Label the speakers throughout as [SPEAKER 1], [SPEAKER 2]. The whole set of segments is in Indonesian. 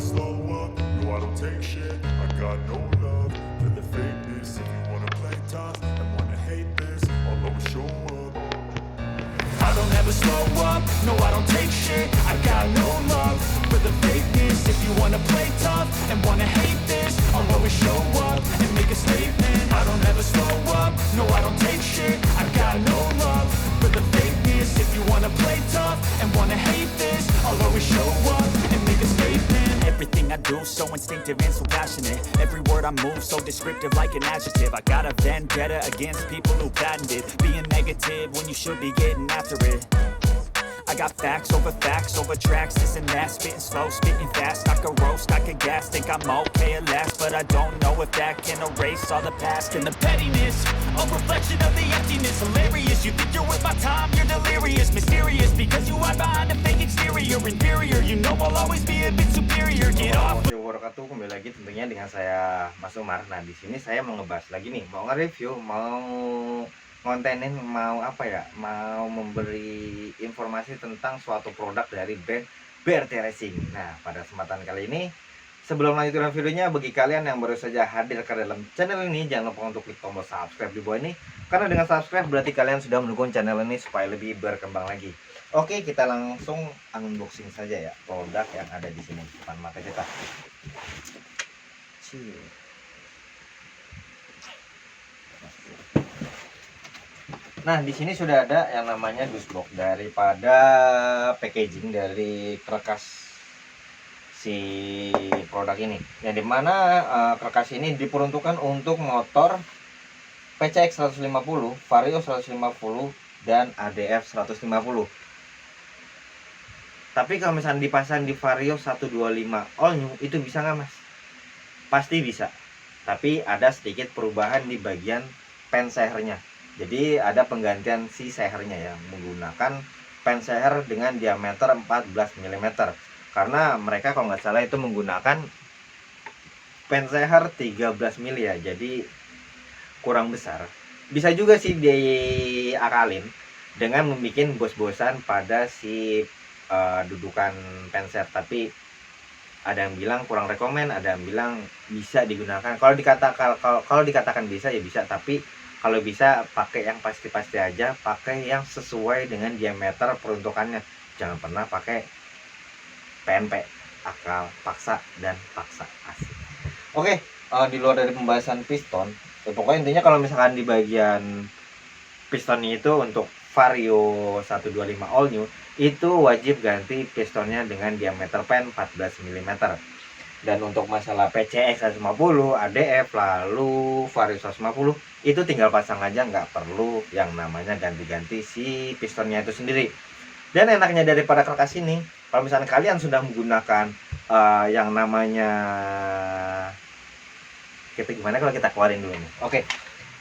[SPEAKER 1] slow up, no I don't take shit. I got no love for the fakeness. If you wanna play tough and wanna hate this, I'll always show up. I don't ever slow up, no I don't take shit. I got no love for the fakeness. If you wanna play tough and wanna hate this, I'll always show up and make a statement. I don't ever slow up, no I don't take shit. I got no love for the fakeness. If you wanna play tough and wanna hate this, I'll always show up and make a statement.
[SPEAKER 2] Everything I do so instinctive and so passionate. Every word I move so descriptive like an adjective. I got a vendetta against people who patented being negative when you should be getting after it. I got facts over tracks, this and that. Spitting slow, spitting fast. I could roast, I could gas. Think I'm okay at last, but I don't know if that can erase all the past and the pettiness. A reflection of the emptiness. Hilarious, you think you're with my time, you're delirious. Mysterious, because you hide behind a fake exterior. Inferior, you know I'll always be a bit superior. Get off.
[SPEAKER 3] Wabarakatuh, kembali lagi tentunya dengan saya Mas Umar. Nah, di sini saya mau ngebahas lagi nih, mau nge-review, mau ngontenin, mau apa ya, mau memberi informasi tentang suatu produk dari brand BRT Racing. Nah, pada kesempatan kali ini, sebelum lanjut dengan videonya, bagi kalian yang baru saja hadir ke dalam channel ini, jangan lupa untuk klik tombol subscribe di bawah ini, karena dengan subscribe berarti kalian sudah mendukung channel ini supaya lebih berkembang lagi. Oke, kita langsung unboxing saja ya produk yang ada di sini depan mata kita. Nah, di sini sudah ada yang namanya dusbox daripada packaging dari kerkas si produk ini. Yang dimana kerkas ini diperuntukkan untuk motor PCX 150, Vario 150, dan ADF 150. Tapi kalau misalnya dipasang di Vario 125 all new, itu bisa nggak, Mas? Pasti bisa. Tapi ada sedikit perubahan di bagian pen sehernya. Jadi ada penggantian si sehernya ya, menggunakan pen seher dengan diameter 14 mm. Karena mereka kalau nggak salah itu menggunakan pen seher 13 mm ya, jadi kurang besar. Bisa juga sih diakalin dengan membuat bos-bosan pada si dudukan pen seher, tapi ada yang bilang kurang rekomen, ada yang bilang bisa digunakan. Kalau dikatakan bisa ya bisa, tapi kalau bisa pakai yang pasti-pasti aja, pakai yang sesuai dengan diameter peruntukannya. Jangan pernah pakai PNP, akal paksa dan paksa asik. Oke, di luar dari pembahasan piston, ya pokoknya intinya kalau misalkan di bagian pistonnya itu untuk Vario 125 all new, itu wajib ganti pistonnya dengan diameter pen 14 mm. Dan untuk masalah PCX 150, ADF, lalu Vario 150, itu tinggal pasang aja, nggak perlu yang namanya ganti-ganti si pistonnya itu sendiri. Dan enaknya daripada kerkas ini, kalau misalnya kalian sudah menggunakan yang namanya, gimana kalau kita keluarin dulu nih. Oke.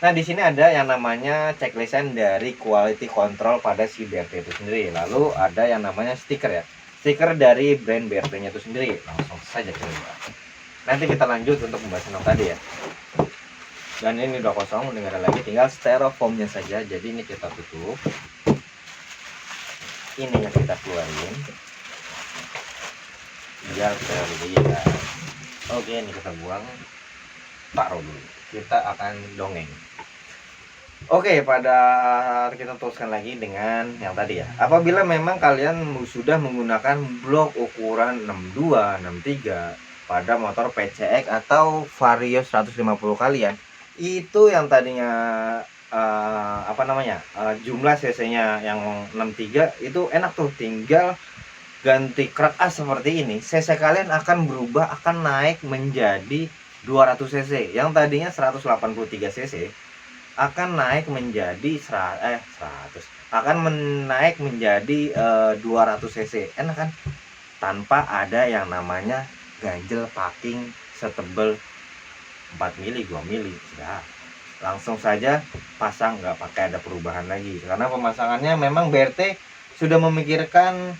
[SPEAKER 3] Nah, di sini ada yang namanya checklist dari quality control pada si BRT itu sendiri. Lalu ada yang namanya stiker ya. Stiker dari brand BRT-nya itu sendiri. Langsung saja kita lihat. Nanti kita lanjut untuk pembahasan yang tadi ya. Dan ini udah kosong, udah nggak ada lagi, tinggal styrofoamnya saja. Jadi ini kita tutup. Ininya kita keluarin. Biar terlihat. Oke, ini kita buang. Taruh dulu. Kita akan dongeng. Oke, pada kita teruskan lagi dengan yang tadi ya. Apabila memang kalian sudah menggunakan blok ukuran 62, 63 pada motor PCX atau Vario 150 kalian, itu yang tadinya jumlah cc-nya yang 63 itu enak tuh, tinggal ganti krak as seperti ini, cc kalian akan berubah, akan naik menjadi 200 cc. Yang tadinya 183 cc akan naik menjadi 100, akan naik menjadi 200 cc. Enak kan? Tanpa ada yang namanya ganjel packing setebel 4 mili, 2 mili. Ya, langsung saja pasang, nggak pakai ada perubahan lagi. Karena pemasangannya memang BRT sudah memikirkan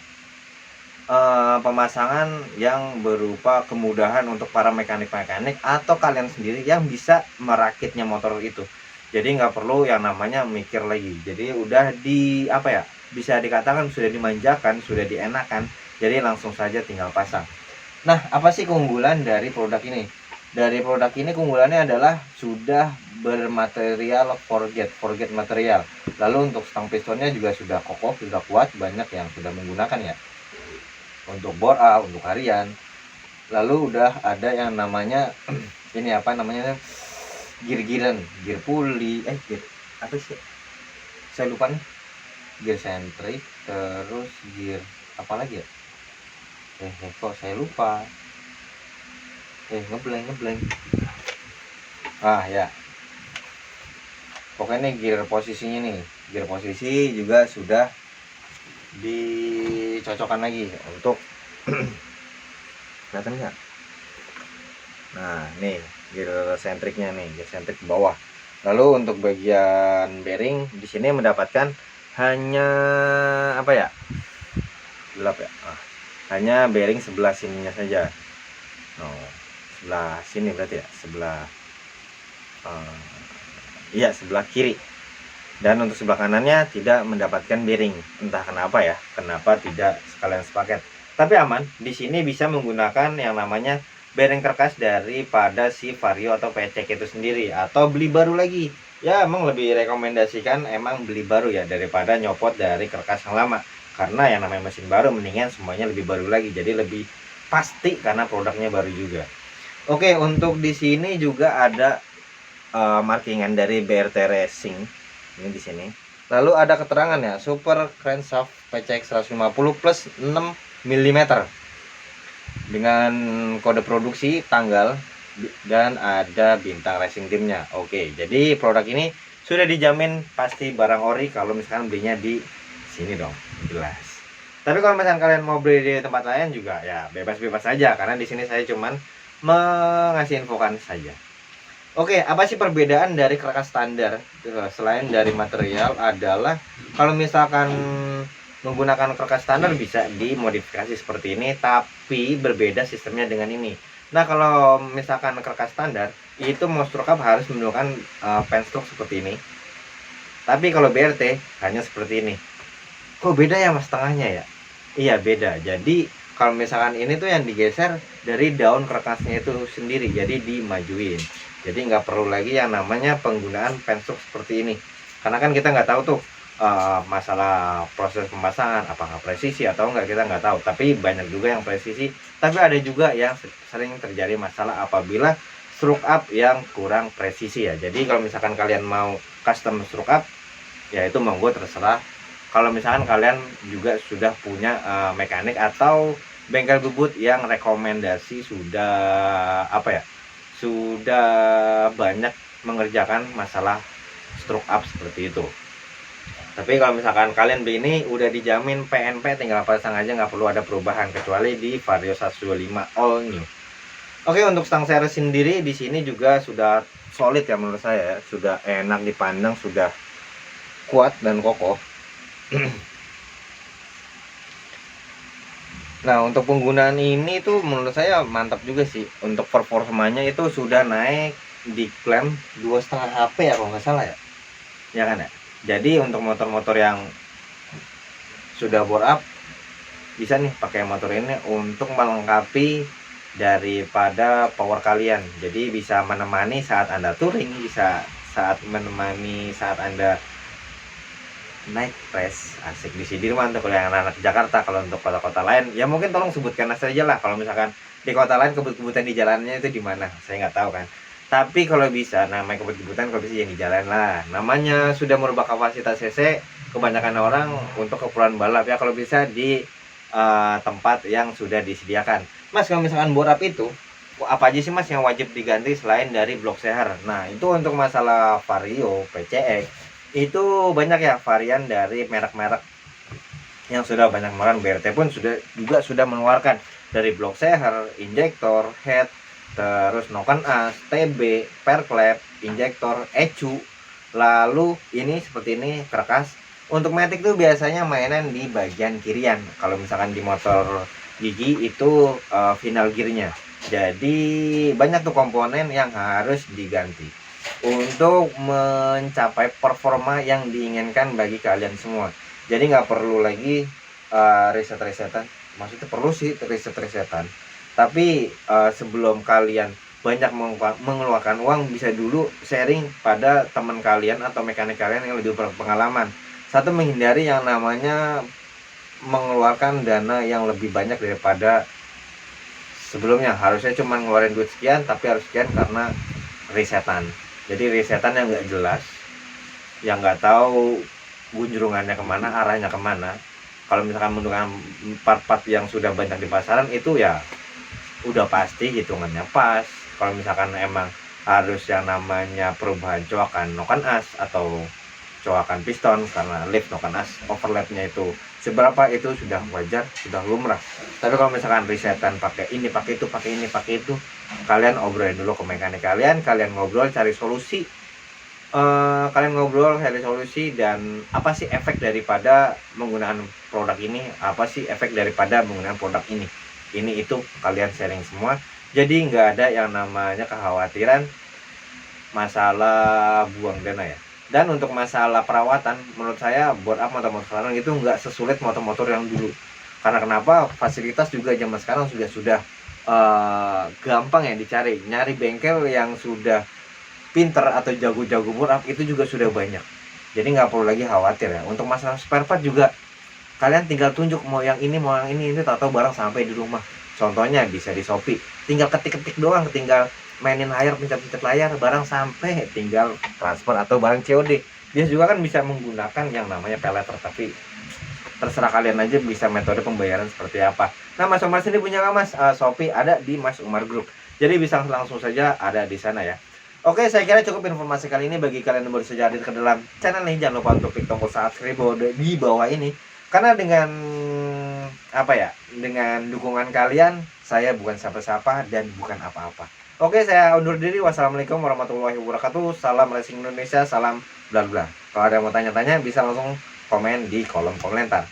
[SPEAKER 3] pemasangan yang berupa kemudahan untuk para mekanik-mekanik atau kalian sendiri yang bisa merakitnya motor itu. Jadi nggak perlu yang namanya mikir lagi. Jadi udah bisa dikatakan sudah dimanjakan, sudah dienakan. Jadi langsung saja tinggal pasang. Nah, apa sih keunggulan dari produk ini? Dari produk ini keunggulannya adalah sudah bermaterial forget material. Lalu untuk stang pistonnya juga sudah kokoh, sudah kuat, banyak yang sudah menggunakan ya. Untuk bore out, untuk harian. Lalu udah ada yang namanya ini apa namanya? Gear-gearan, gear pulley, gear apa sih? Saya lupa nih. Gear centric, terus gear apa lagi ya? Kok saya lupa. Ngeblank. Ya. Pokoknya gear posisinya nih. Gear posisi juga sudah dicocokkan lagi untuk kelihatan nggak? Nah, nih gear sentriknya nih, gear sentrik ke bawah. Lalu untuk bagian bearing di sini mendapatkan hanya apa ya? Gelap ya. Hanya bearing sebelah sininya saja. Sebelah sini berarti ya, sebelah kiri. Dan untuk sebelah kanannya tidak mendapatkan bearing. Entah kenapa ya, kenapa tidak sekalian sepaket. Tapi aman, di sini bisa menggunakan yang namanya bearing karkas daripada si Vario atau PCX itu sendiri, atau beli baru lagi. Ya emang lebih rekomendasikan emang beli baru ya daripada nyopot dari karkas yang lama. Karena yang namanya mesin baru mendingan semuanya lebih baru lagi, jadi lebih pasti karena produknya baru juga. Oke, untuk di sini juga ada markingan dari BRT Racing ini di sini. Lalu ada keterangan ya, Super Crankshaft PCX 150 plus 6 mm dengan kode produksi, tanggal, dan ada bintang racing teamnya. Oke, jadi produk ini sudah dijamin pasti barang ori kalau misalkan belinya di sini dong, jelas. Tapi kalau misalkan kalian mau beli di tempat lain juga ya bebas-bebas saja, karena di sini saya cuman mengasih infokan saja. Oke, apa sih perbedaan dari karkas standar selain dari material adalah kalau misalkan menggunakan karkas standar bisa dimodifikasi seperti ini, tapi berbeda sistemnya dengan ini. Nah, kalau misalkan karkas standar itu mau stroke up harus menggunakan penstroke seperti ini. Tapi kalau BRT hanya seperti ini. Kok beda ya mas tengahnya ya? Iya beda. Jadi kalau misalkan ini tuh yang digeser dari daun karkasnya itu sendiri, jadi dimajuin. Jadi nggak perlu lagi yang namanya penggunaan penstroke seperti ini. Karena kan kita nggak tahu tuh masalah proses pemasangan apakah presisi atau enggak, kita nggak tahu. Tapi banyak juga yang presisi, tapi ada juga yang sering terjadi masalah apabila stroke up yang kurang presisi ya. Jadi kalau misalkan kalian mau custom stroke up ya itu monggo terserah. Kalau misalkan kalian juga sudah punya mekanik atau bengkel bubut yang rekomendasi sudah sudah banyak mengerjakan masalah stroke up seperti itu. Tapi kalau misalkan kalian beli ini udah dijamin PNP, tinggal pasang aja, nggak perlu ada perubahan kecuali di Vario 125 all new. Oke, untuk stang servis sendiri di sini juga sudah solid ya menurut saya, sudah enak dipandang, sudah kuat dan kokoh. Nah, untuk penggunaan ini tuh menurut saya mantap juga sih. Untuk performanya itu sudah naik di klaim 2,5 HP ya kalau nggak salah ya. Ya kan ya. Jadi untuk motor-motor yang sudah bore up bisa nih pakai motor ini untuk melengkapi daripada power kalian. Jadi bisa menemani saat Anda touring, bisa menemani saat Anda naik press asik di Sudirman tuh kalau yang anak Jakarta. Kalau untuk kota-kota lain ya mungkin tolong sebutkan saja lah, kalau misalkan di kota lain kebut-kebutan di jalannya itu di mana saya nggak tahu kan. Tapi kalau bisa namanya kebut-kebutan, kalau bisa yang di jalan lah, namanya sudah merubah kapasitas cc kebanyakan orang untuk keperluan balap ya, kalau bisa di tempat yang sudah disediakan. Mas, kalau misalkan bore up itu apa aja sih mas yang wajib diganti selain dari blok seher? Nah itu untuk masalah Vario PCX itu banyak ya varian dari merek-merek yang sudah banyak makan. BRT pun sudah mengeluarkan dari blok seher, injektor, head, terus noken as, TB, perklep, injektor, ECU. Lalu ini seperti ini karkas. Untuk matic tuh biasanya mainan di bagian kirian. Kalau misalkan di motor gigi itu final gearnya. Jadi banyak tuh komponen yang harus diganti untuk mencapai performa yang diinginkan bagi kalian semua. Jadi nggak perlu lagi riset-risetan. Maksudnya perlu sih riset-risetan, Tapi sebelum kalian banyak mengeluarkan uang, bisa dulu sharing pada teman kalian atau mekanik kalian yang lebih berpengalaman. Satu, menghindari yang namanya mengeluarkan dana yang lebih banyak daripada sebelumnya. Harusnya cuma ngeluarin duit sekian, tapi harus sekian karena risetan. Jadi risetan yang nggak jelas, yang nggak tahu gunjrungannya kemana, arahnya kemana. Kalau misalkan menggunakan part-part yang sudah banyak di pasaran, itu ya udah pasti hitungannya pas. Kalau misalkan emang harus yang namanya perubahan coakan noken as atau coakan piston karena lift noken as, overlapnya itu seberapa, itu sudah wajar, sudah lumrah. Tapi kalau misalkan risetan pakai ini, pakai itu, pakai ini, pakai itu, kalian obrolin dulu ke mekanik kalian ngobrol cari solusi. Kalian ngobrol cari solusi, dan apa sih efek daripada menggunakan produk ini, apa sih efek daripada menggunakan produk ini itu kalian sharing semua. Jadi nggak ada yang namanya kekhawatiran masalah buang dana ya. Dan untuk masalah perawatan, menurut saya board up motor-motor sekarang itu nggak sesulit motor-motor yang dulu. Karena kenapa? Fasilitas juga zaman sekarang sudah gampang ya dicari. Nyari bengkel yang sudah pinter atau jago-jago board up itu juga sudah banyak. Jadi nggak perlu lagi khawatir ya. Untuk masalah spare part juga, kalian tinggal tunjuk mau yang ini, itu tahu barang sampai di rumah. Contohnya bisa di Shopee, tinggal ketik-ketik doang, tinggal mainin layar, pencet-pencet layar, barang sampai, tinggal transfer atau barang COD. Dia juga kan bisa menggunakan yang namanya pay later, tapi terserah kalian aja bisa metode pembayaran seperti apa. Nah, Mas Umar sini punya nggak Mas? Shopee ada di Mas Umar Group, jadi bisa langsung saja ada di sana ya. Oke, saya kira cukup informasi kali ini. Bagi kalian yang baru saja hadir ke dalam channel ini, jangan lupa untuk klik tombol subscribe di bawah ini. Karena dengan dengan dukungan kalian, saya bukan siapa-siapa dan bukan apa-apa. Oke, saya undur diri. Wassalamualaikum warahmatullahi wabarakatuh. Salam racing Indonesia, salam bla bla. Kalau ada yang mau tanya-tanya, bisa langsung komen di kolom komentar.